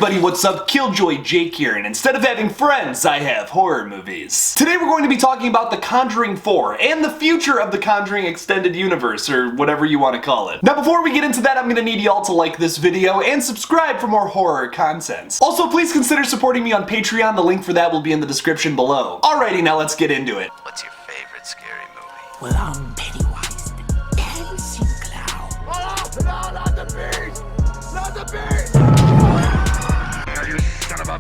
everybody, what's up? Killjoy Jake here, and instead of having friends, I have horror movies. Today we're going to be talking about The Conjuring 4, and the future of the Conjuring extended universe, or whatever you want to call it. Now before we get into that, I'm gonna need y'all to like this video and subscribe for more horror content. Also, please consider supporting me on Patreon, the link for that will be in the description below. Alrighty, now let's get into it. What's your favorite scary movie? Well, I'm Pennywise the dancing clown. Oh, no, not the beast! Not the beast! You son of a...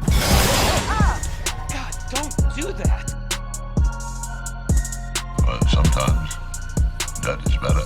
God, don't do that. But sometimes that is better.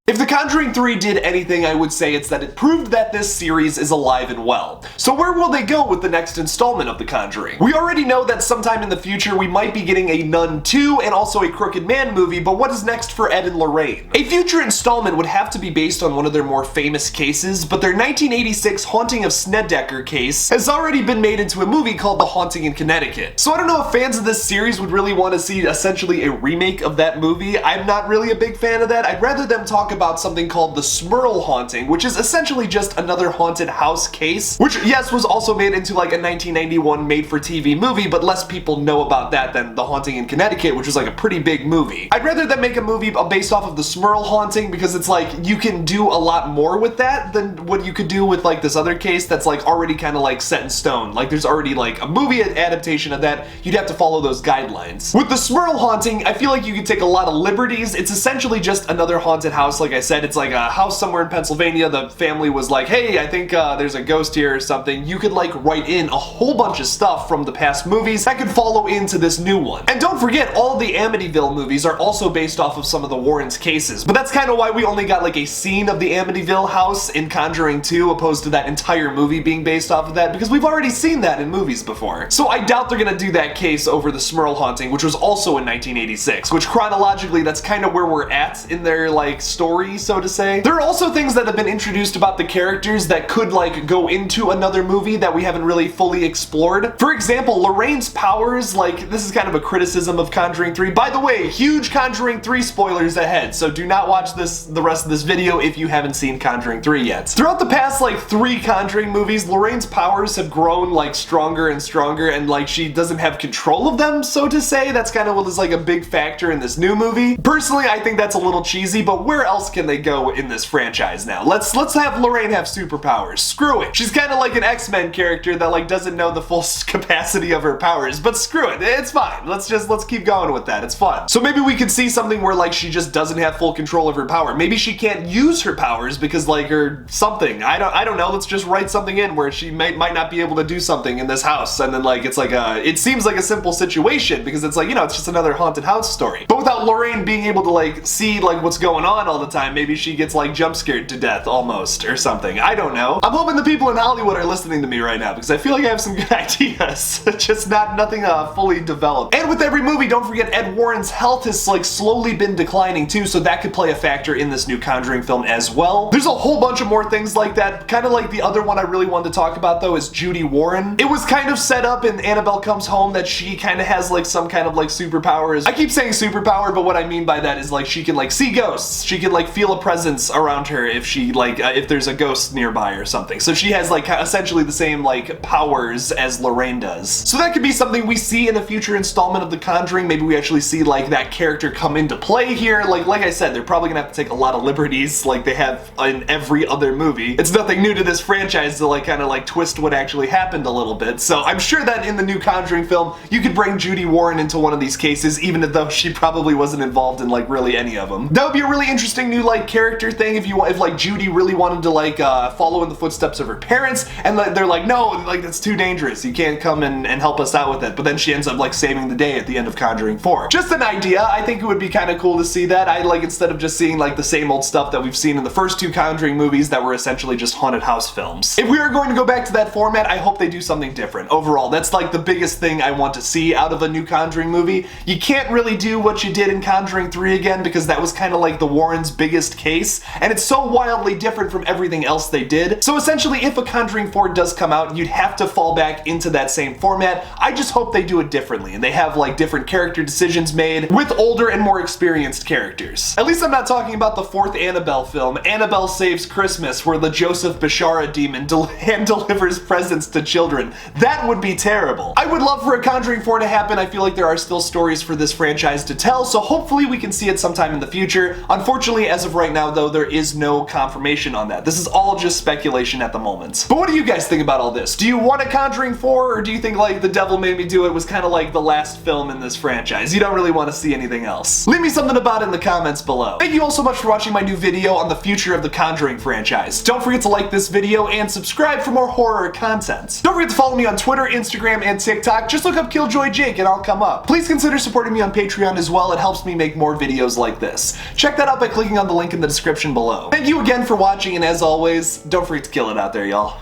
If The Conjuring 3 did anything, I would say it's that it proved that this series is alive and well. So where will they go with the next installment of The Conjuring? We already know that sometime in the future we might be getting a Nun 2 and also a Crooked Man movie, but what is next for Ed and Lorraine? A future installment would have to be based on one of their more famous cases, but their 1986 Haunting of Snedeker case has already been made into a movie called The Haunting in Connecticut. So I don't know if fans of this series would really want to see essentially a remake of that movie. I'm not really a big fan of that. I'd rather them talk about something called the Smurl Haunting, which is essentially just another haunted house case, which yes was also made into like a 1991 made-for-TV movie, but less people know about that than The Haunting in Connecticut, which was like a pretty big movie. I'd rather them make a movie based off of the Smurl Haunting because it's like you can do a lot more with that than what you could do with like this other case that's like already kind of like set in stone. Like there's already like a movie adaptation of that. You'd have to follow those guidelines. With the Smurl Haunting, I feel like you could take a lot of liberties. It's essentially just another haunted house. Like I said, it's like a house somewhere in Pennsylvania. The family was like, hey, I think there's a ghost here or something. You could like write in a whole bunch of stuff from the past movies that could follow into this new one. And don't forget, all the Amityville movies are also based off of some of the Warrens' cases. But that's kind of why we only got like a scene of the Amityville house in Conjuring 2 opposed to that entire movie being based off of that, because we've already seen that in movies before. So I doubt they're gonna do that case over the Smurl Haunting, which was also in 1986, which chronologically that's kind of where we're at in their like story, so to say. There are also things that have been introduced about the characters that could like go into another movie that we haven't really fully explored. For example, Lorraine's powers, like this is kind of a criticism of Conjuring 3. By the way, huge Conjuring 3 spoilers ahead, so do not watch the rest of this video if you haven't seen Conjuring 3 yet. Throughout the past like 3 Conjuring movies, Lorraine's powers have grown like stronger and stronger, and like she doesn't have control of them, so to say. That's kind of what is like a big factor in this new movie. Personally, I think that's a little cheesy, but where else can they go in this franchise now? Let's have Lorraine have superpowers. Screw it. She's kind of like an X-Men character that like doesn't know the full capacity of her powers, but screw it. It's fine. Let's keep going with that. It's fun. So maybe we could see something where like she just doesn't have full control of her power. Maybe she can't use her powers because like or something. I don't know. Let's just write something in where she might not be able to do something in this house, and then like it's like it seems like a simple situation because it's like, you know, it's just another haunted house story. But without Lorraine being able to like see like what's going on all the time, maybe she gets like jump scared to death almost or something. I don't know. I'm hoping the people in Hollywood are listening to me right now because I feel like I have some good ideas. Just nothing fully developed. And with every movie, don't forget Ed Warren's health has like slowly been declining too, so that could play a factor in this new Conjuring film as well. There's a whole bunch of more things like that. Kind of like the other one I really wanted to talk about though is Judy Warren. It was kind of set up in Annabelle Comes Home that she kind of has like some kind of like superpowers. I keep saying superpower, but what I mean by that is like she can like see ghosts. She can like feel a presence around her if she like if there's a ghost nearby or something. So she has like essentially the same like powers as Lorraine does. So that could be something we see in a future installment of The Conjuring. Maybe we actually see like that character come into play here. Like I said, they're probably gonna have to take a lot of liberties like they have in every other movie. It's nothing new to this franchise to like kind of like twist what actually happened a little bit. So I'm sure that in the new Conjuring film, you could bring Judy Warren into one of these cases, even though she probably wasn't involved in like really any of them. That would be a really interesting new like character thing if like Judy really wanted to like follow in the footsteps of her parents, and they're like, no, like that's too dangerous. You can't come and help us out with it. But then she ends up like saving the day at the end of Conjuring 4. Just an idea. I think it would be kind of cool to see that. I like instead of just seeing like the same old stuff that we've seen in the first 2 Conjuring movies that were essentially just haunted house films. If we are going to go back to that format, I hope they do something different. Overall, that's like the biggest thing I want to see out of a new Conjuring movie. You can't really do what you did in Conjuring 3 again because that was kind of like the Warrens' biggest case, and it's so wildly different from everything else they did. So essentially, if a Conjuring 4 does come out, you'd have to fall back into that same format. I just hope they do it differently, and they have like different character decisions made with older and more experienced characters. At least I'm not talking about the 4th Annabelle film, Annabelle Saves Christmas, where the Joseph Bishara demon hand delivers presents to children. That would be terrible. I would love for a Conjuring 4 to happen. I feel like there are still stories for this franchise to tell, so hopefully we can see it sometime in the future. Unfortunately, as of right now though, there is no confirmation on that. This is all just speculation at the moment. But what do you guys think about all this? Do you want a Conjuring 4, or do you think like The Devil Made Me Do It was kind of like the last film in this franchise? You don't really want to see anything else. Leave me something about it in the comments below. Thank you all so much for watching my new video on the future of the Conjuring franchise. Don't forget to like this video and subscribe for more horror content. Don't forget to follow me on Twitter, Instagram, and TikTok. Just look up Killjoy Jake and I'll come up. Please consider supporting me on Patreon as well. It helps me make more videos like this. Check that out by clicking on the link in the description below. Thank you again for watching, and as always, don't forget to kill it out there, y'all.